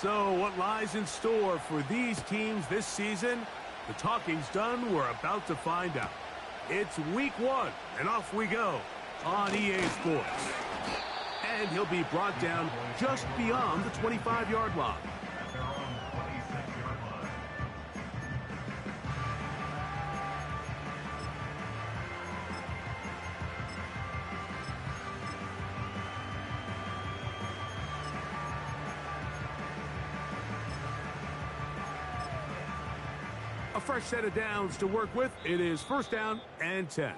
So what lies in store for these teams this season? The talking's done. We're about to find out. It's week 1, and off we go on EA Sports. And he'll be brought down just beyond the 25-yard line. A fresh set of downs to work with. It is first down and 10.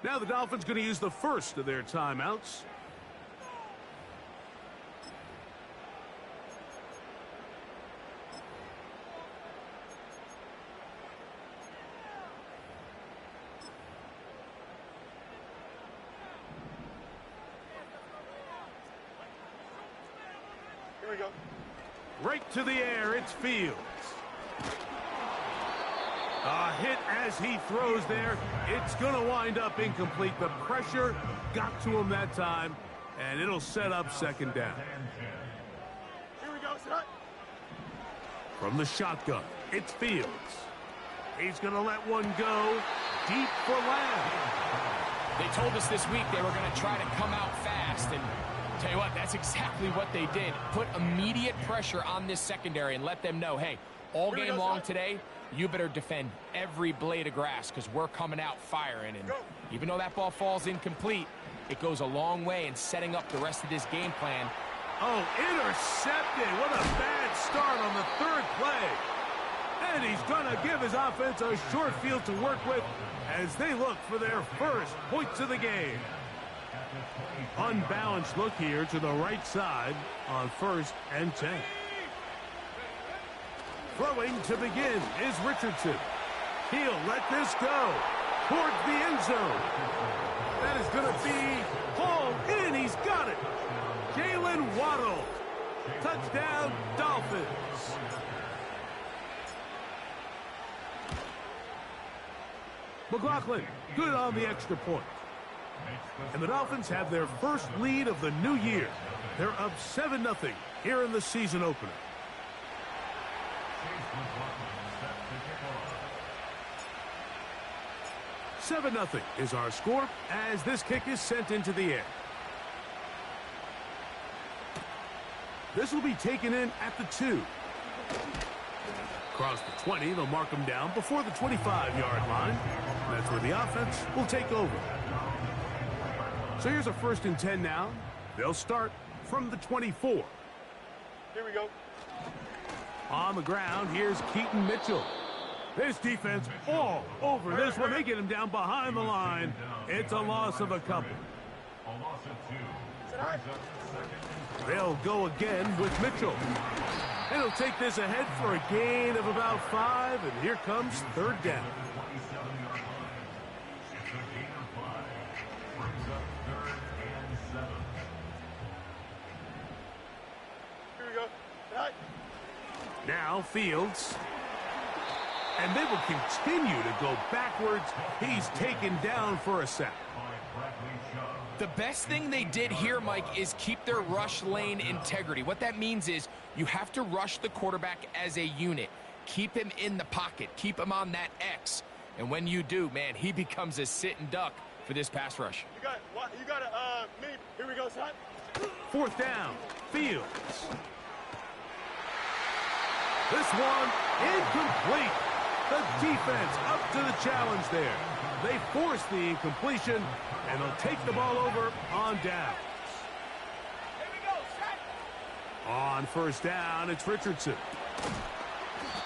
Now the Dolphins going to use the first of their timeouts. Here we go. Right to the air, it's Fields. A hit as he throws there. It's going to wind up incomplete. The pressure got to him that time, and it'll set up second down. Here we go, son. From the shotgun, it's Fields. He's going to let one go deep for Lamb. They told us this week they were going to try to come out fast, and tell you what, that's exactly what they did. Put immediate pressure on this secondary and let them know, hey, all game long today, you better defend every blade of grass because we're coming out firing. And even though that ball falls incomplete, it goes a long way in setting up the rest of this game plan. Oh, intercepted. What a bad start on the third play. And he's going to give his offense a short field to work with as they look for their first points of the game. Unbalanced look here to the right side on first and 10. Throwing to begin is Richardson. He'll let this go towards the end zone. That is going to be hauled in. He's got it. Jalen Waddle. Touchdown, Dolphins. McLaughlin, good on the extra point. And the Dolphins have their first lead of the new year. They're up 7-0 here in the season opener. $7-0 is our score as this kick is sent into the air. This will be taken in at the 2. Across the 20, they'll mark him down before the 25-yard line. That's where the offense will take over. So here's a first and 10 now. They'll start from the 24. Here we go. On the ground, here's Keaton Mitchell. This defense all over this one. They get him down behind the line. It's a loss of a couple. They'll go again with Mitchell. And he'll take this ahead for a gain of about 5, and here comes third down. Here we go. Now Fields. And they will continue to go backwards. He's taken down for a sack. The best thing they did here, Mike, is keep their rush lane integrity. What that means is you have to rush the quarterback as a unit. Keep him in the pocket. Keep him on that X. And when you do, man, he becomes a sitting duck for this pass rush. You got a mini. Here we go, son. Fourth down, Fields. This one incomplete. The defense up to the challenge there. They force the incompletion, and they'll take the ball over on downs. Here we go, son. On first down, it's Richardson.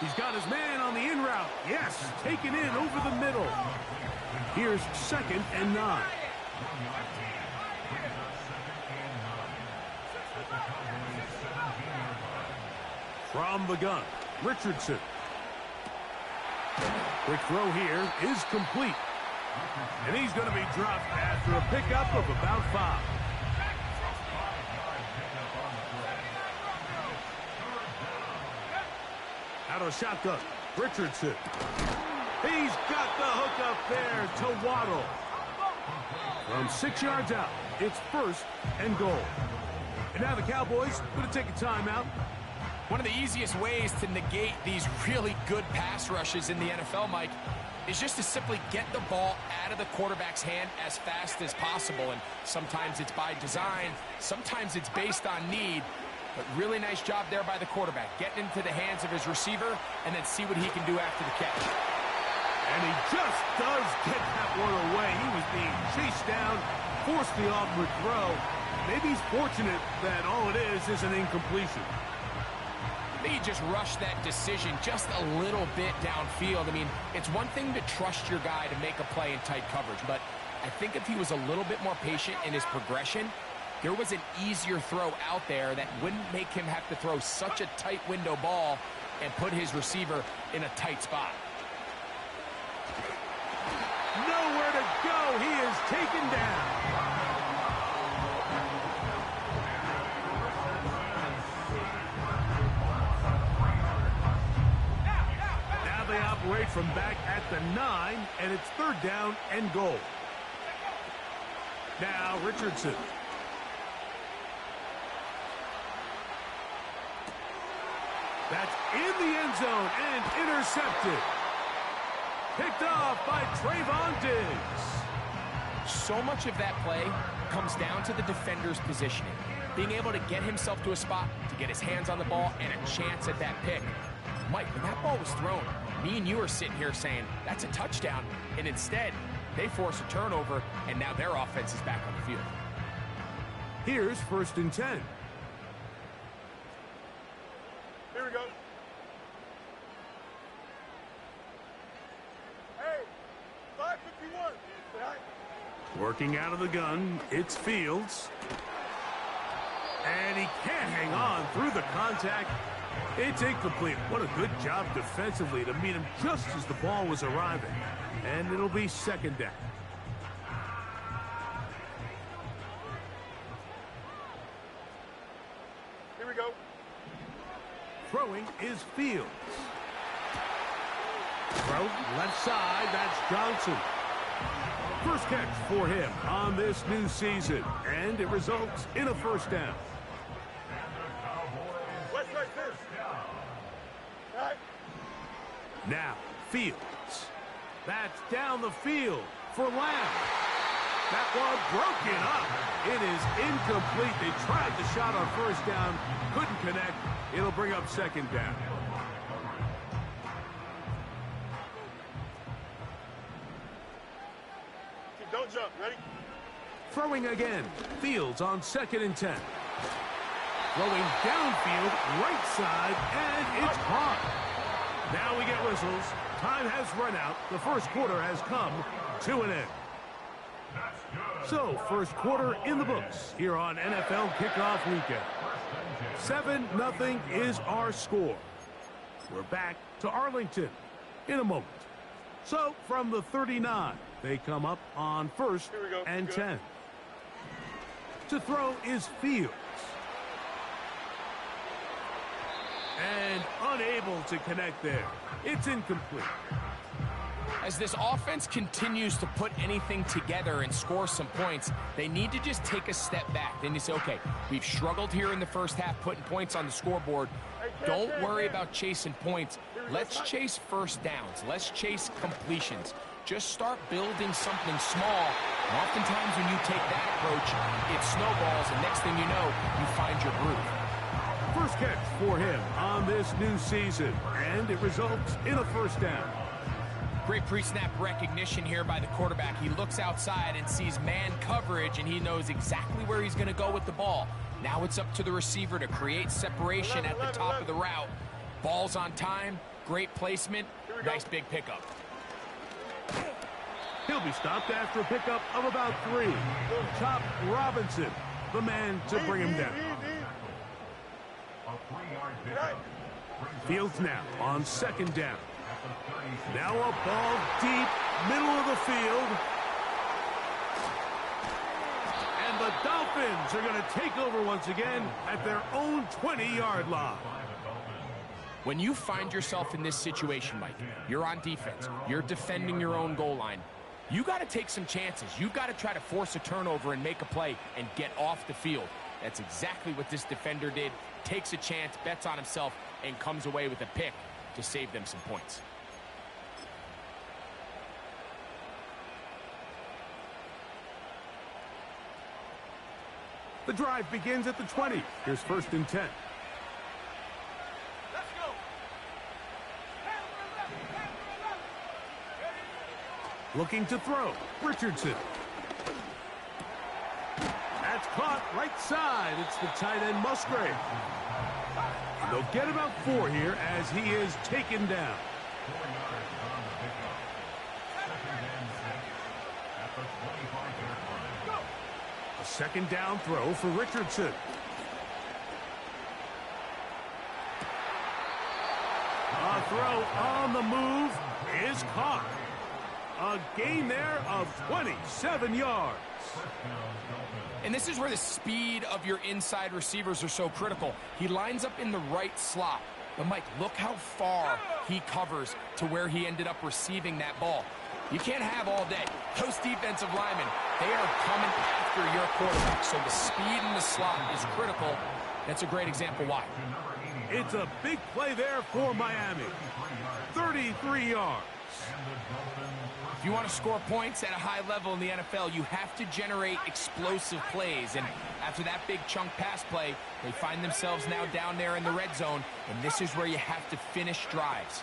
He's got his man on the in route. Yes, taken in over the middle. Here's second and 9. From the gun, Richardson. Quick throw here is complete. And he's going to be dropped after a pickup of about 5. Out of the shotgun, Richardson. He's got the hook up there to Waddle. From 6 yards out, it's first and goal. And now the Cowboys going to take a timeout. One of the easiest ways to negate these really good pass rushes in the NFL, Mike, is just to simply get the ball out of the quarterback's hand as fast as possible. And sometimes it's by design, sometimes it's based on need. But really nice job there by the quarterback, getting into the hands of his receiver and then see what he can do after the catch. And he just does get that one away. He was being chased down, forced the awkward throw. Maybe he's fortunate that all it is an incompletion. I think he just rushed that decision just a little bit downfield. I mean, it's one thing to trust your guy to make a play in tight coverage, but I think if he was a little bit more patient in his progression, there was an easier throw out there that wouldn't make him have to throw such a tight window ball and put his receiver in a tight spot. Nowhere to go. He is taken down. They operate from back at the 9, and it's 3rd down and goal. Now Richardson. That's in the end zone and intercepted. Picked off by Trayvon Diggs. So much of that play comes down to the defender's positioning. Being able to get himself to a spot, to get his hands on the ball, and a chance at that pick. Mike, when that ball was thrown, me and you are sitting here saying, that's a touchdown. And instead, they force a turnover, and now their offense is back on the field. Here's 1st and 10. Here we go. Hey, 551. Working out of the gun, it's Fields. And he can't hang on through the contact. It's incomplete. What a good job defensively to meet him just as the ball was arriving. And it'll be 2nd down. Here we go. Throwing is Fields. Throw left side, that's Johnson. First catch for him on this new season. And it results in a 1st down. Now, Fields. That's down the field for Lamb. That one broken up. It is incomplete. They tried the shot on 1st down. Couldn't connect. It'll bring up 2nd down. Don't jump. Ready? Throwing again. Fields on 2nd and 10. Throwing downfield, right side, and it's caught. Now we get whistles. Time has run out. The 1st quarter has come to an end. So, 1st quarter in the books here on NFL Kickoff Weekend. 7-0 is our score. We're back to Arlington in a moment. So, from the 39, they come up on 1st and 10. To throw is Fields. And unable to connect there. It's incomplete. As this offense continues to put anything together and score some points, they need to just take a step back. Then you say, okay, we've struggled here in the 1st half putting points on the scoreboard. Don't worry about chasing points. Let's chase 1st downs. Let's chase completions. Just start building something small. And oftentimes when you take that approach, it snowballs, and next thing you know, you find your groove. First catch for him on this new season, and it results in a 1st down. Great pre-snap recognition here by the quarterback. He looks outside and sees man coverage, and he knows exactly where he's going to go with the ball. Now it's up to the receiver to create separation at the top of the route. Ball's on time, great placement, nice big pickup. He'll be stopped after a pickup of about 3. Chop Robinson, the man to bring him down. Fields now on 2nd down. Now a ball deep, middle of the field. And the Dolphins are going to take over once again at their own 20-yard line. When you find yourself in this situation, Mike, you're on defense, you're defending your own goal line, you got to take some chances. You got to try to force a turnover and make a play and get off the field. That's exactly what this defender did. Takes a chance, bets on himself, and comes away with a pick to save them some points. The drive begins at the 20. Here's 1st and 10. Let's go. Looking to throw. Richardson. That's caught right side. It's the tight end Musgrave. They'll get about 4 here as he is taken down. A 2nd down throw for Richardson. A throw on the move is caught. A gain there of 27 yards. And this is where the speed of your inside receivers are so critical. He lines up in the right slot. But, Mike, look how far he covers to where he ended up receiving that ball. You can't have all day. Those defensive linemen, they are coming after your quarterback. So the speed in the slot is critical. That's a great example why. It's a big play there for Miami. 33 yards. If you want to score points at a high level in the NFL, you have to generate explosive plays. And after that big chunk pass play, they find themselves now down there in the red zone. And this is where you have to finish drives.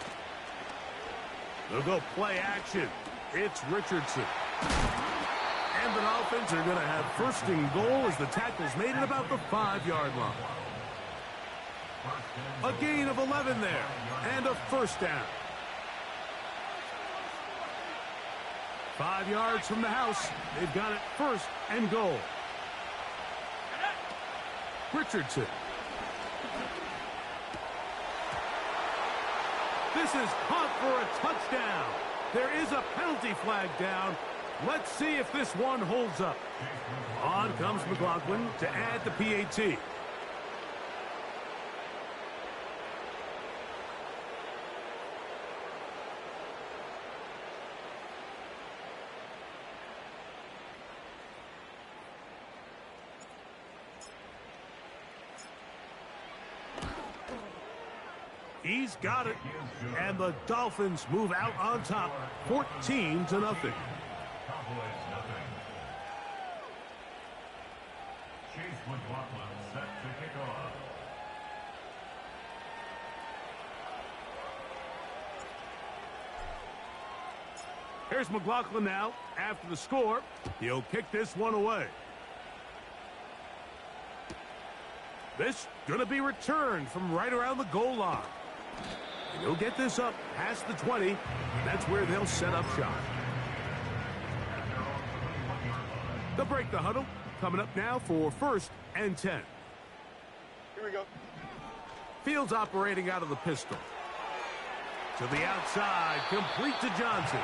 They'll go play action. It's Richardson. And the Dolphins are going to have 1st and goal as the tackle's made at about the 5-yard line. A gain of 11 there. And a 1st down. 5 yards from the house. They've got it 1st and goal. Richardson. This is caught for a touchdown. There is a penalty flag down. Let's see if this one holds up. On comes McLaughlin to add the PAT. He's got it. And the Dolphins move out on top, 14-0. Cowboys nothing. Chase McLaughlin set to kick off. Here's McLaughlin now. After the score, he'll kick this one away. This going to be returned from right around the goal line. And he'll get this up past the 20. And that's where they'll set up shop. They'll break the huddle. Coming up now for 1st and 10. Here we go. Fields operating out of the pistol. To the outside, complete to Johnson.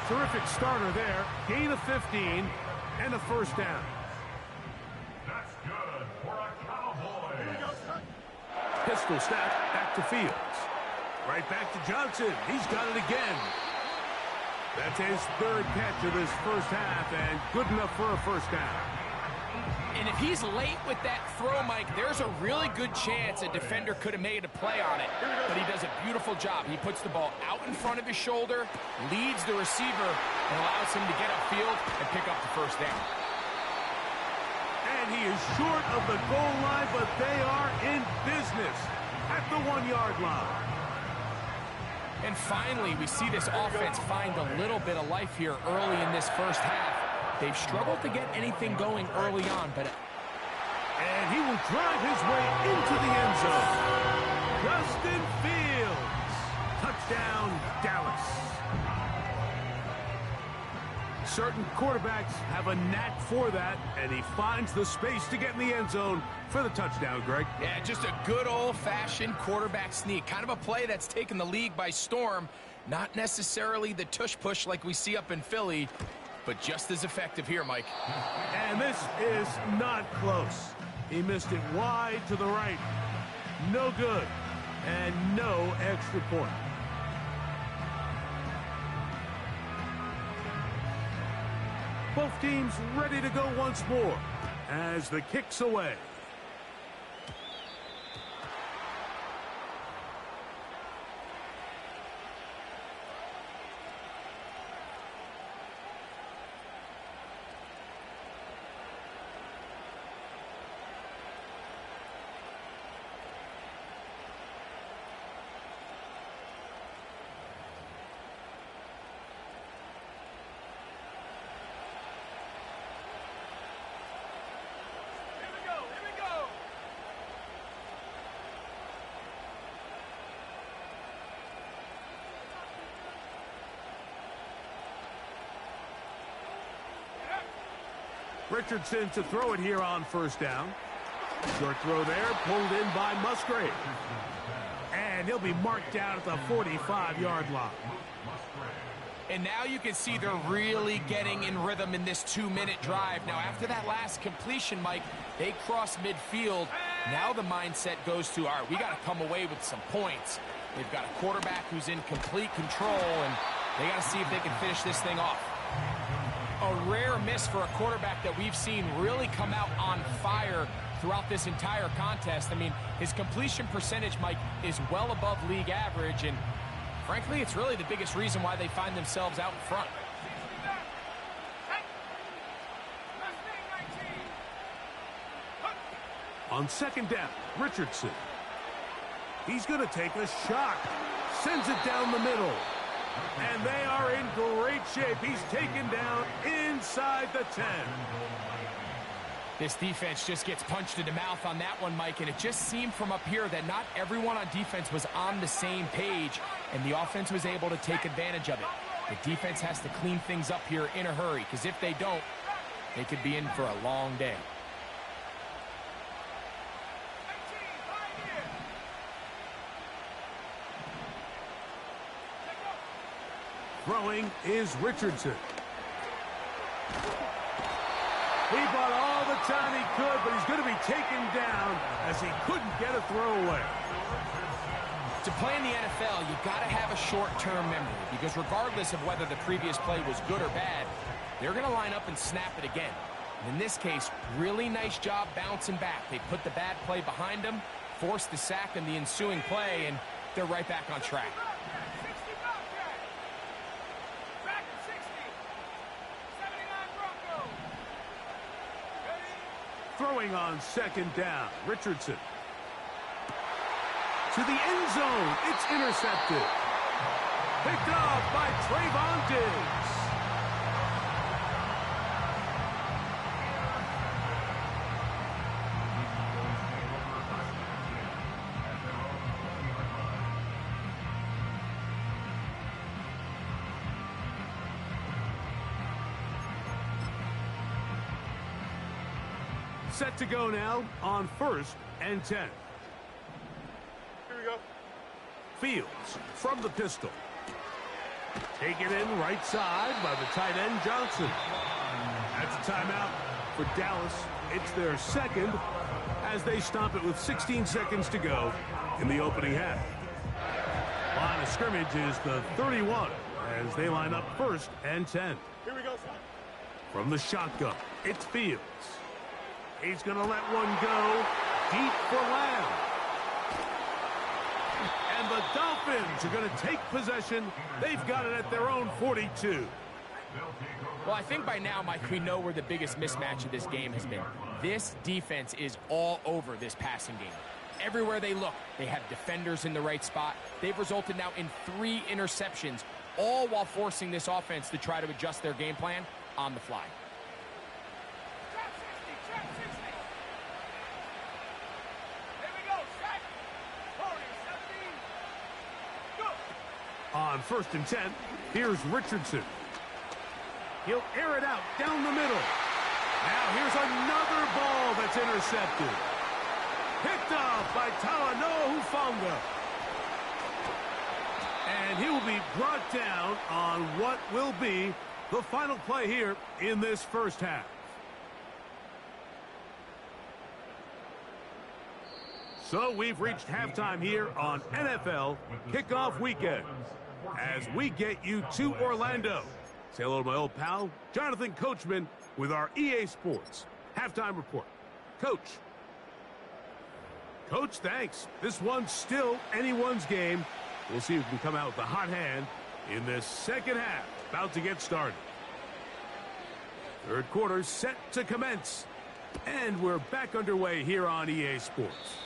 Terrific starter there. Gain of 15 and a 1st down. That's good for a Cowboy. Pistol snap back to Fields. Right back to Johnson. He's got it again. That's his 3rd catch of this 1st half and good enough for a 1st down. And if he's late with that throw, Mike, there's a really good chance a defender could have made a play on it. But he does a beautiful job. He puts the ball out in front of his shoulder, leads the receiver, and allows him to get upfield and pick up the 1st down. And he is short of the goal line, but they are in business at the 1-yard line. And finally, we see this offense find a little bit of life here early in this 1st half. They've struggled to get anything going early on, but... And he will drive his way into the end zone. Justin Fields. Touchdown, Dallas. Certain quarterbacks have a knack for that, and he finds the space to get in the end zone for the touchdown, Greg. Yeah, just a good old-fashioned quarterback sneak. Kind of a play that's taken the league by storm. Not necessarily the tush-push like we see up in Philly, but just as effective here, Mike. And this is not close. He missed it wide to the right. No good. And no extra point. Both teams ready to go once more. as the kick's away. Richardson to throw it here on first down. Short throw there, pulled in by Musgrave. And he'll be marked down at the 45-yard line. And now you can see they're really getting in rhythm in this 2-minute drive. Now, after that last completion, Mike, they cross midfield. Now the mindset goes to, all right, we got to come away with some points. They've got a quarterback who's in complete control, and they got to see if they can finish this thing off. A rare miss for a quarterback that we've seen really come out on fire throughout this entire contest. I mean, his completion percentage, Mike, is well above league average, and frankly, it's really the biggest reason why they find themselves out in front. On second down, Richardson. He's going to take a shot. Sends it down the middle. And they are in great shape. He's taken down inside the 10. This defense just gets punched in the mouth on that one, Mike, and it just seemed from up here that not everyone on defense was on the same page, and the offense was able to take advantage of it. The defense has to clean things up here in a hurry, because if they don't, they could be in for a long day. Throwing is Richardson. He bought all the time he could, but he's going to be taken down as he couldn't get a throwaway. To play in the NFL, you've got to have a short-term memory, because regardless of whether the previous play was good or bad, they're going to line up and snap it again. And in this case, really nice job bouncing back. They put the bad play behind them, forced the sack in the ensuing play, and they're right back on track. Throwing on second down, Richardson. To the end zone, it's intercepted. Picked off by Trayvon Diggs. Set to go now on 1st and 10. Here we go. Fields from the pistol. Taken in right side by the tight end Johnson. That's a timeout for Dallas. It's their second as they stop it with 16 seconds to go in the opening half. Line of scrimmage is the 31 as they line up 1st and 10. Here we go, son. From the shotgun, it's Fields. He's going to let one go deep for Lamb. And the Dolphins are going to take possession. They've got it at their own 42. Well, I think by now, Mike, we know where the biggest mismatch of this game has been. This defense is all over this passing game. Everywhere they look, they have defenders in the right spot. They've resulted now in 3 interceptions, all while forcing this offense to try to adjust their game plan on the fly. On 1st and 10, here's Richardson. He'll air it out down the middle. Now here's another ball that's intercepted. Picked off by Talanoa Hufanga. And he will be brought down on what will be the final play here in this first half. So we've reached halftime here on NFL Kickoff Weekend as we get you to Orlando. Say hello to my old pal, Jonathan Coachman, with our EA Sports Halftime Report. Coach. Coach, thanks. This one's still anyone's game. We'll see who can come out with the hot hand in this second half. About to get started. Third quarter set to commence. And we're back underway here on EA Sports.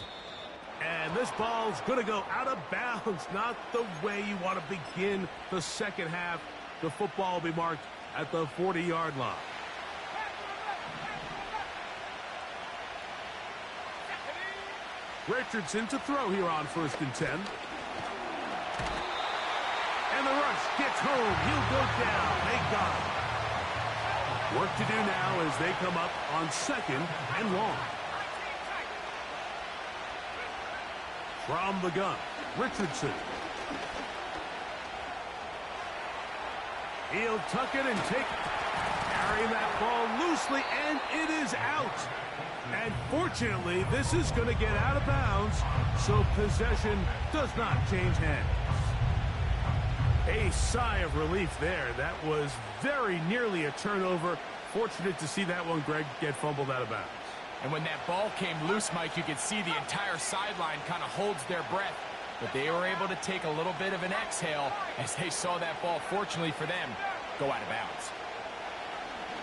And this ball's going to go out of bounds. Not the way you want to begin the second half. The football will be marked at the 40-yard line. Richardson to throw here on 1st and 10. And the rush gets home. He'll go down. They got him. Work to do now as they come up on 2nd and long. From the gun, Richardson. He'll tuck it and carry that ball loosely, and it is out. And fortunately, this is going to get out of bounds, so possession does not change hands. A sigh of relief there. That was very nearly a turnover. Fortunate to see that one, Greg, get fumbled out of bounds. And when that ball came loose, Mike, you could see the entire sideline kind of holds their breath. But they were able to take a little bit of an exhale as they saw that ball, fortunately for them, go out of bounds.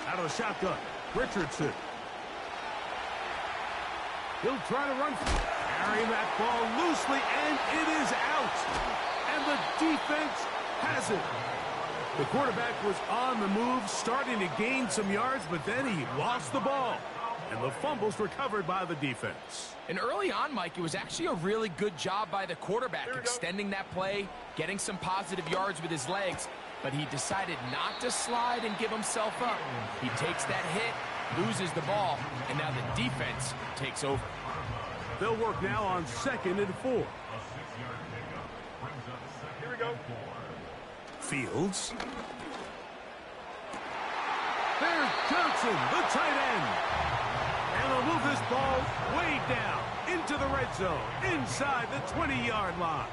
Out of the shotgun, Richardson. He'll try to run, carrying that ball loosely, and it is out. And the defense has it. The quarterback was on the move, starting to gain some yards, but then he lost the ball. And the fumble's recovered by the defense. And early on, Mike, it was actually a really good job by the quarterback, extending that play, getting some positive yards with his legs, but he decided not to slide and give himself up. He takes that hit, loses the ball, and now the defense takes over. They'll work now on 2nd and 4. Here we go. Fields. There's Johnson, the tight end. And they'll move this ball way down into the red zone, inside the 20-yard line.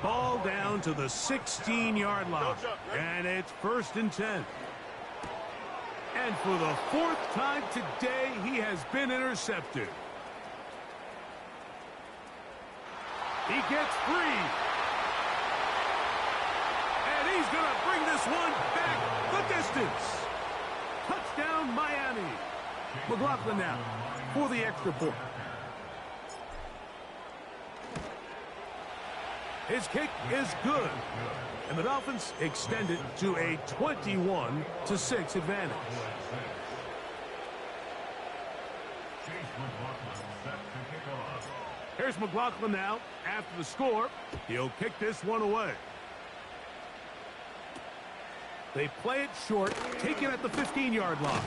Ball down to the 16-yard line. And it's 1st and 10. And for the 4th time today, he has been intercepted. He gets free. And he's going to bring this one back the distance. Touchdown, Miami. McLaughlin now for the extra point. His kick is good. And the Dolphins extend it to a 21-6 advantage. Here's McLaughlin now after the score. He'll kick this one away. They play it short, take it at the 15-yard line.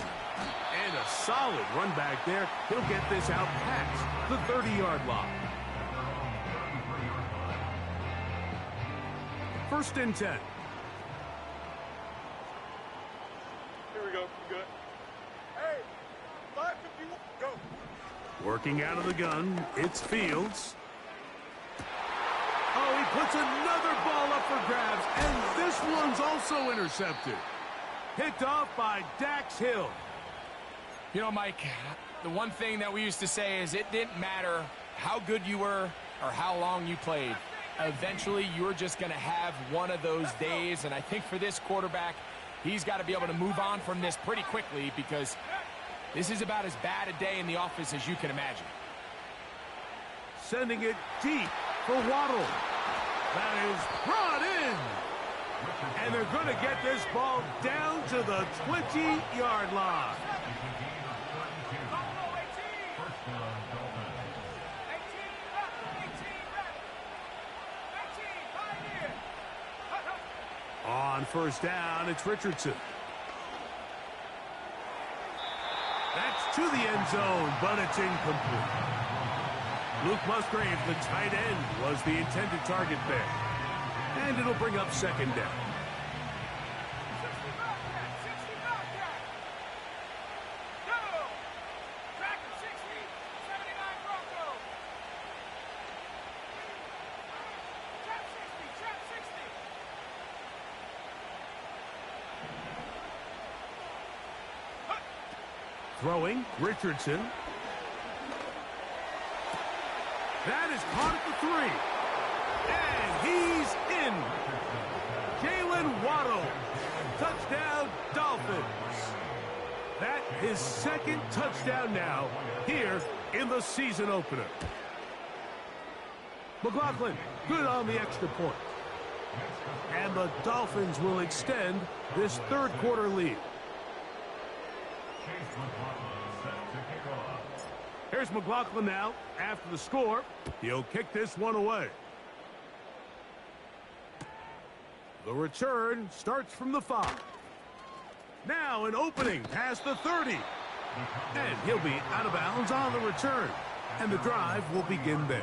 And a solid run back there. He'll get this out past the 30-yard line. 1st and 10. Here we go. Good. Hey, 5:51. Go. Working out of the gun, it's Fields. Oh, he puts another ball up for grabs, and this one's also intercepted. Picked off by Dax Hill. You know, Mike, the one thing that we used to say is it didn't matter how good you were or how long you played. Eventually, you're just going to have one of those days, and I think for this quarterback, he's got to be able to move on from this pretty quickly because this is about as bad a day in the office as you can imagine. Sending it deep for Waddle. That is brought in. And they're going to get this ball down to the 20-yard line. On 1st down, it's Richardson. That's to the end zone, but it's incomplete. Luke Musgrave, the tight end, was the intended target there. And it'll bring up 2nd down. Throwing, Richardson. That is caught at the 3. And he's in. Jalen Waddle. Touchdown, Dolphins. That his second touchdown now here in the season opener. McLaughlin, good on the extra point. And the Dolphins will extend this third quarter lead. Here's McLaughlin now after the score. He'll kick this one away. The return starts from the 5. Now an opening past the 30. And he'll be out of bounds on the return. And the drive will begin there.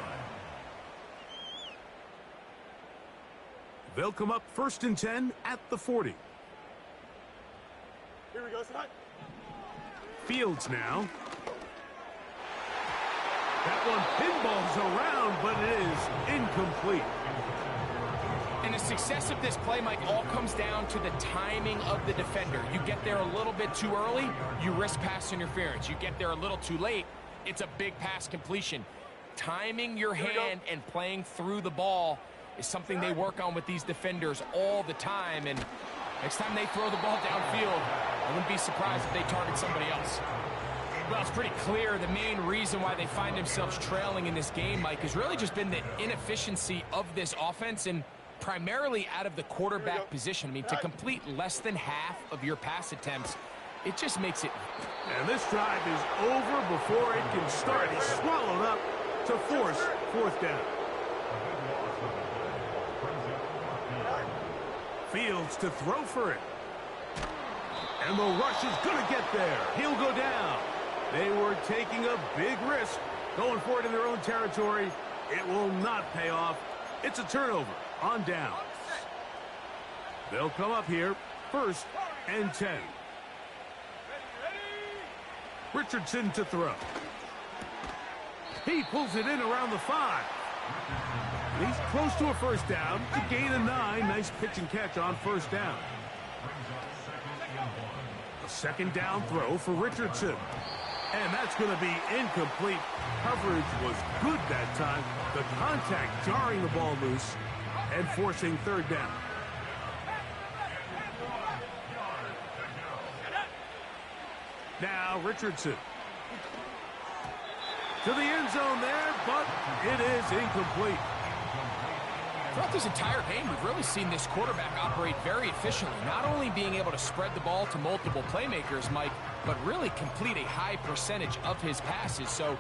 They'll come up 1st and 10 at the 40. Here we go, son. Fields now. That one pinballs around, but it is incomplete. And the success of this play, Mike, all comes down to the timing of the defender. You get there a little bit too early, you risk pass interference. You get there a little too late, it's a big pass completion. Timing your hand and playing through the ball is something they work on with these defenders all the time. And next time they throw the ball downfield, I wouldn't be surprised if they target somebody else. Well, it's pretty clear the main reason why they find themselves trailing in this game, Mike, has really just been the inefficiency of this offense and primarily out of the quarterback position. I mean, to complete less than half of your pass attempts, it just makes it. And this drive is over before it can start. He's swallowed up to force 4th down. Fields to throw for it. And the rush is going to get there. He'll go down. They were taking a big risk going for it in their own territory. It will not pay off. It's a turnover on down. They'll come up here 1st and 10. Richardson to throw. He pulls it in around the 5. He's close to a 1st down to gain a 9. Nice pitch and catch on 1st down. A 2nd down throw for Richardson. And that's going to be incomplete. Coverage was good that time. The contact jarring the ball loose and forcing 3rd down. Now Richardson. To the end zone there, but it is incomplete. Throughout this entire game, we've really seen this quarterback operate very efficiently, not only being able to spread the ball to multiple playmakers, Mike, but really complete a high percentage of his passes. So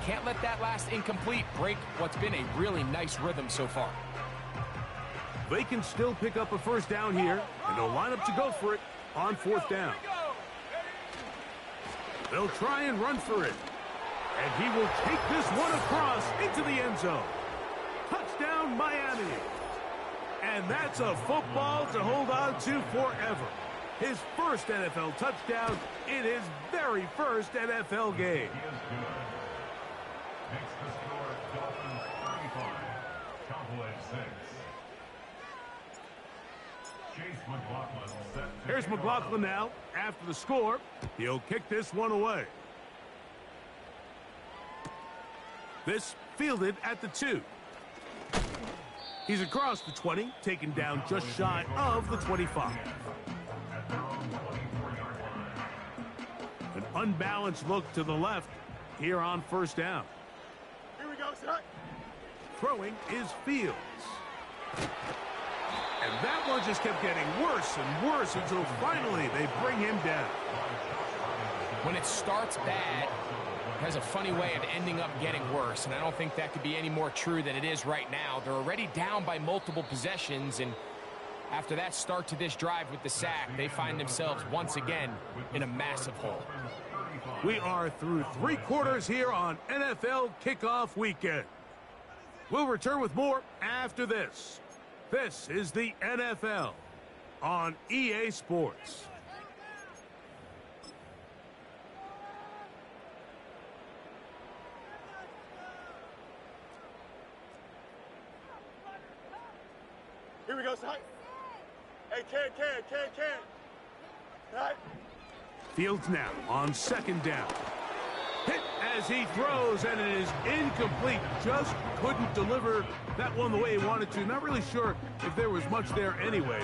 can't let that last incomplete break what's been a really nice rhythm so far. They can still pick up a 1st down here, and they'll line up to go for it on 4th down. They'll try and run for it. And he will take this one across into the end zone. Touchdown, Miami. And that's a football to hold on to forever. His first NFL touchdown in his very first NFL game. Makes the score Dolphins 35, Cowboys 6. Chase McLaughlin set to Here's McLaughlin now. After the score, he'll kick this one away. This fielded at the 2. He's across the 20, taken down just shy of the 25. An unbalanced look to the left here on 1st down. Here we go, son. Throwing is Fields. And that one just kept getting worse and worse until finally they bring him down. When it starts bad, it has a funny way of ending up getting worse, and I don't think that could be any more true than it is right now. They're already down by multiple possessions, and after that start to this drive with the sack, they find themselves once again in a massive hole. We are through 3 quarters here on NFL Kickoff Weekend. We'll return with more after this. This is the NFL on EA Sports. Here we go, son. Hey, can. Right. Fields now on 2nd down. Hit as he throws, and it is incomplete. Just couldn't deliver that one the way he wanted to. Not really sure if there was much there anyways.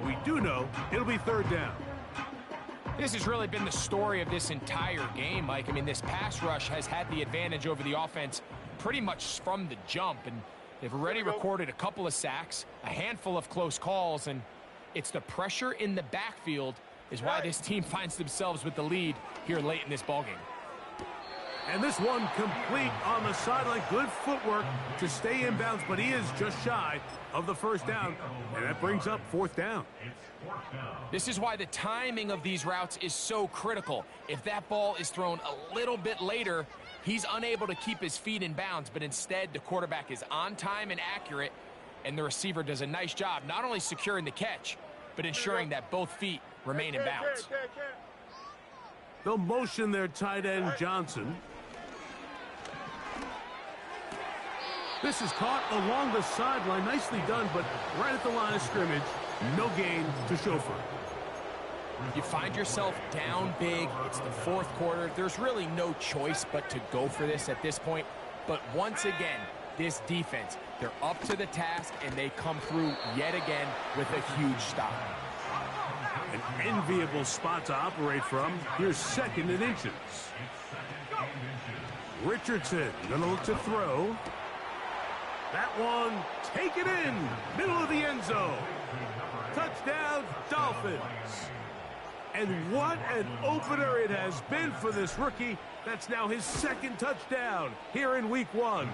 We do know it'll be third down. This has really been the story of this entire game, Mike. I mean, this pass rush has had the advantage over the offense pretty much from the jump, and they've already recorded a couple of sacks, a handful of close calls, and it's the pressure in the backfield is why this team finds themselves with the lead here late in this ballgame. And this one complete on the sideline. Good footwork to stay in bounds, but he is just shy of the first down, and that brings up fourth down. This is why the timing of these routes is so critical. If that ball is thrown a little bit later, he's unable to keep his feet in bounds, but instead the quarterback is on time and accurate, and the receiver does a nice job not only securing the catch, but ensuring that both feet remain in bounds. They'll motion their tight end, Johnson. This is caught along the sideline. Nicely done, but right at the line of scrimmage, no gain to show for it. You find yourself down big. It's the fourth quarter. There's really no choice but to go for this at this point. But once again, this defense, they're up to the task, and they come through yet again with a huge stop. An enviable spot to operate from. Here's second and inches. Richardson gonna look to throw. That one, take it in, middle of the end zone. Touchdown, Dolphins. And what an opener it has been for this rookie. That's now his second touchdown here in week one.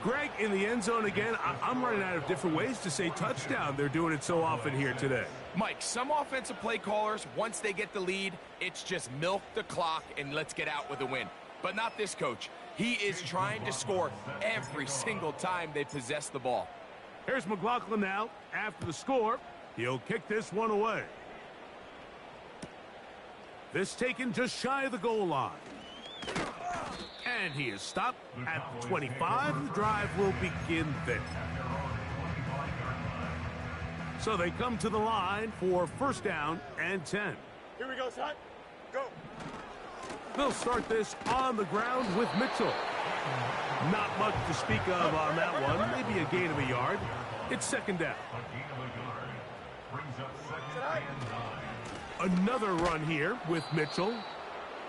Greg in the end zone again. I'm running out of different ways to say touchdown. They're doing it so often here today. Mike, some offensive play callers, once they get the lead, it's just milk the clock and let's get out with a win. But not this coach. He is trying to score every single time they possess the ball. Here's McLaughlin now. After the score, he'll kick this one away. This taken just shy of the goal line. And he is stopped at the 25. The drive will begin there. So they come to the line for first down and 10. Here we go, son. Go. They'll start this on the ground with Mitchell. Not much to speak of on that one. Maybe a gain of a yard. It's second down. Another run here with Mitchell.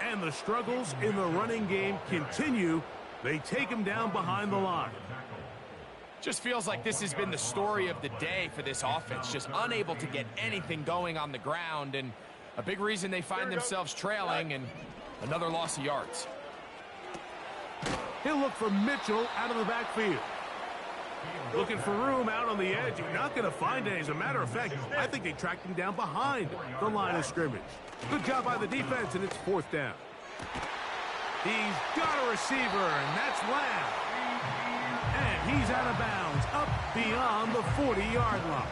And the struggles in the running game continue. They take him down behind the line. Just feels like this has been the story of the day for this offense. Just unable to get anything going on the ground. And a big reason they find themselves trailing, and another loss of yards. He'll look for Mitchell out of the backfield. Looking for room out on the edge. You're not going to find it. As a matter of fact, I think they tracked him down behind the line of scrimmage. Good job by the defense, and it's fourth down. He's got a receiver, and that's Lamb. And he's out of bounds, up beyond the 40-yard line.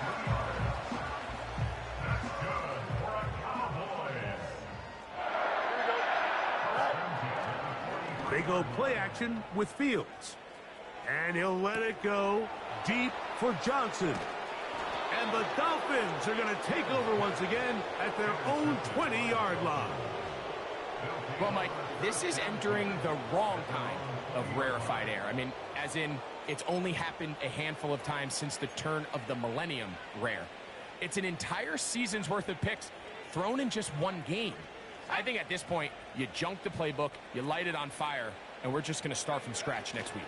They go play action with Fields. And he'll let it go deep for Johnson. And the Dolphins are going to take over once again at their own 20-yard line. Well, Mike, this is entering the wrong kind of rarefied air. I mean, as in, it's only happened a handful of times since the turn of the millennium rare. It's an entire season's worth of picks thrown in just one game. I think at this point, you junk the playbook, you light it on fire, and we're just going to start from scratch next week.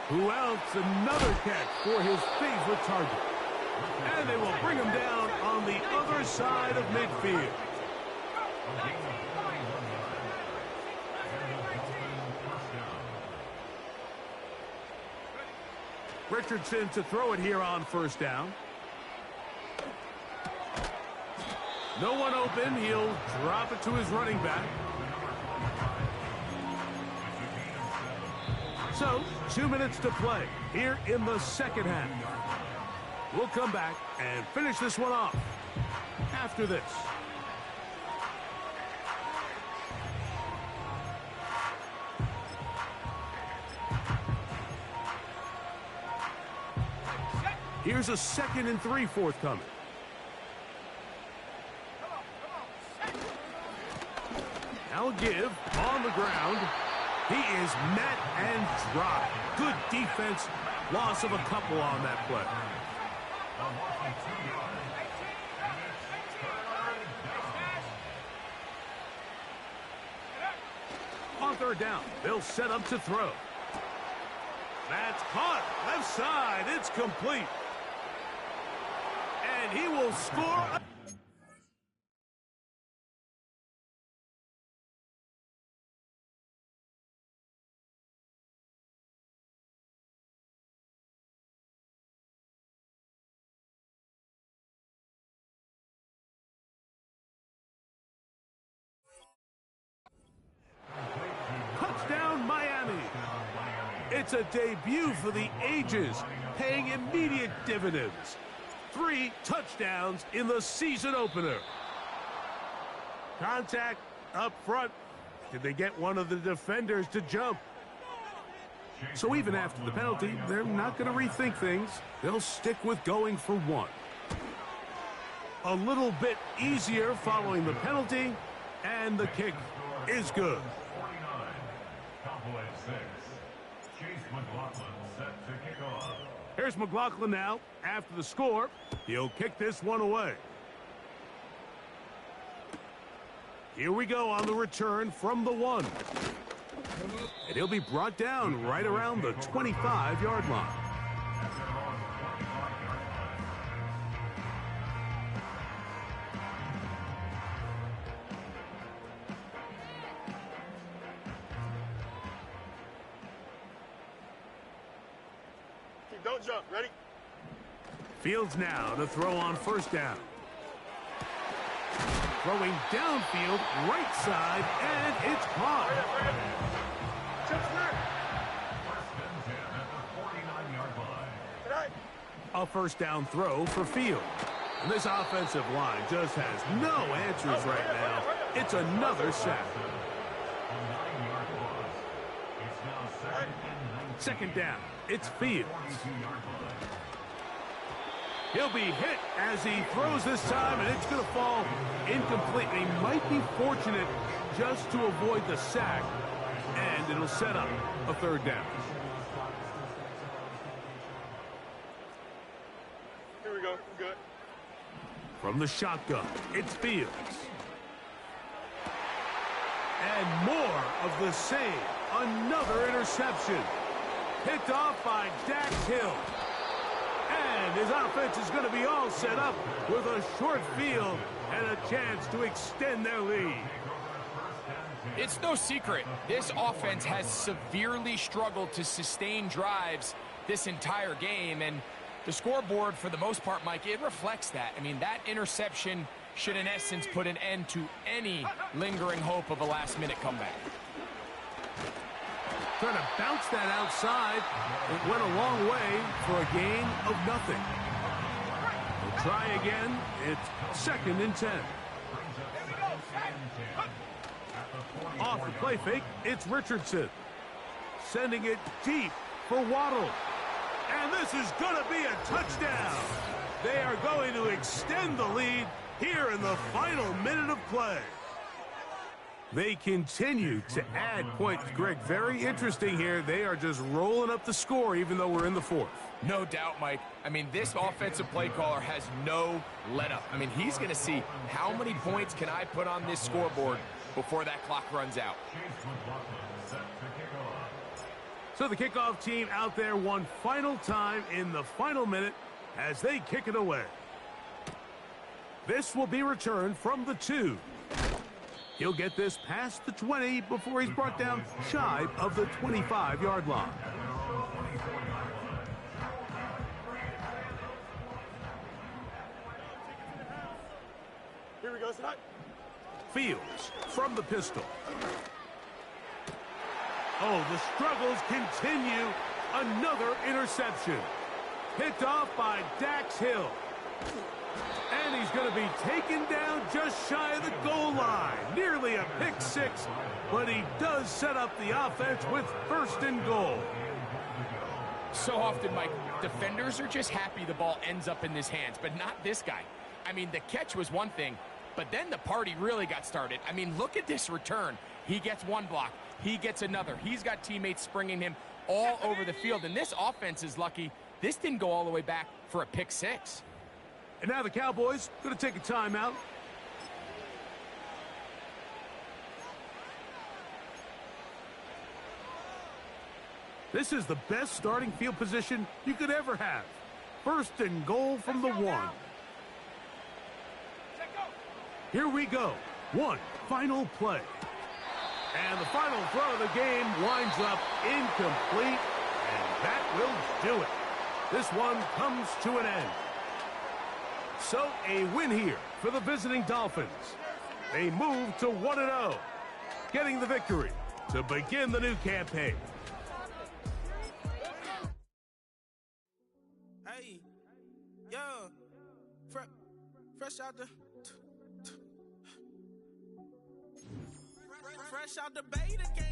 Who else? Another catch for his favorite target. And they will bring him down on the other side of midfield. Richardson to throw it here on first down. No one open. He'll drop it to his running back. So, 2 minutes to play here in the second half. We'll come back and finish this one off after this. Here's a 2nd and 3 forthcoming. give on the ground. He is met and dry. Good defense. Loss of a couple on that play. On third down, they'll set up to throw. That's caught. Left side. It's complete. And he will score. Touchdown, Miami. It's a debut for the ages, paying immediate dividends. 3 touchdowns in the season opener. Contact up front. Did they get one of the defenders to jump? So even after the penalty, they're not going to rethink things. They'll stick with going for 1. A little bit easier following the penalty, and the kick is good. Cowboys 6. Chase McLaughlin set to kick off. Here's McLaughlin now. After the score, he'll kick this one away. Here we go on the return from the 1. And he'll be brought down right around the 25-yard line. Don't jump. Ready? Fields now to throw on first down. Throwing downfield, right side, and it's caught. A first down throw for Fields. And this offensive line just has no answers right now. It's another sack. Second down. It's Fields. He'll be hit as he throws this time, and it's going to fall incomplete. He might be fortunate just to avoid the sack, and it'll set up a third down. Here we go. We're good. From the shotgun, it's Fields. And more of the same. Another interception. Picked off by Dax Hill. And his offense is going to be all set up with a short field and a chance to extend their lead. It's no secret, this offense has severely struggled to sustain drives this entire game, and the scoreboard, for the most part, Mike, it reflects that. I mean, that interception should, in essence, put an end to any lingering hope of a last-minute comeback. Trying to bounce that outside. It went a long way for a gain of nothing. We'll try again. It's 2nd and 10. Off the play fake, it's Richardson. Sending it deep for Waddle. And this is going to be a touchdown. They are going to extend the lead here in the final minute of play. They continue to add points, Greg. Very interesting here. They are just rolling up the score even though we're in the 4th. No doubt, Mike. I mean, this offensive play caller has no let-up. I mean, he's going to see how many points can I put on this scoreboard before that clock runs out. So the kickoff team out there one final time in the final minute as they kick it away. This will be returned from the 2. He'll get this past the 20 before he's brought down shy of the 25-yard line. Here we go, Scott. Fields from the pistol. Oh, the struggles continue. Another interception. Picked off by Dax Hill. And he's going to be taken down just shy of the goal line. Nearly a pick six, but he does set up the offense with 1st and goal. So often, Mike, defenders are just happy the ball ends up in his hands, but not this guy. I mean, the catch was one thing, but then the party really got started. I mean, look at this return. He gets one block. He gets another. He's got teammates springing him all over the field. And this offense is lucky this didn't go all the way back for a pick six. And now the Cowboys going to take a timeout. This is the best starting field position you could ever have. First and goal from the 1. Here we go. One final play. And the final throw of the game winds up incomplete, and that will do it. This one comes to an end. So a win here for the visiting Dolphins. They move to 1-0, getting the victory to begin the new campaign. Hey, yo, fresh out the beta game.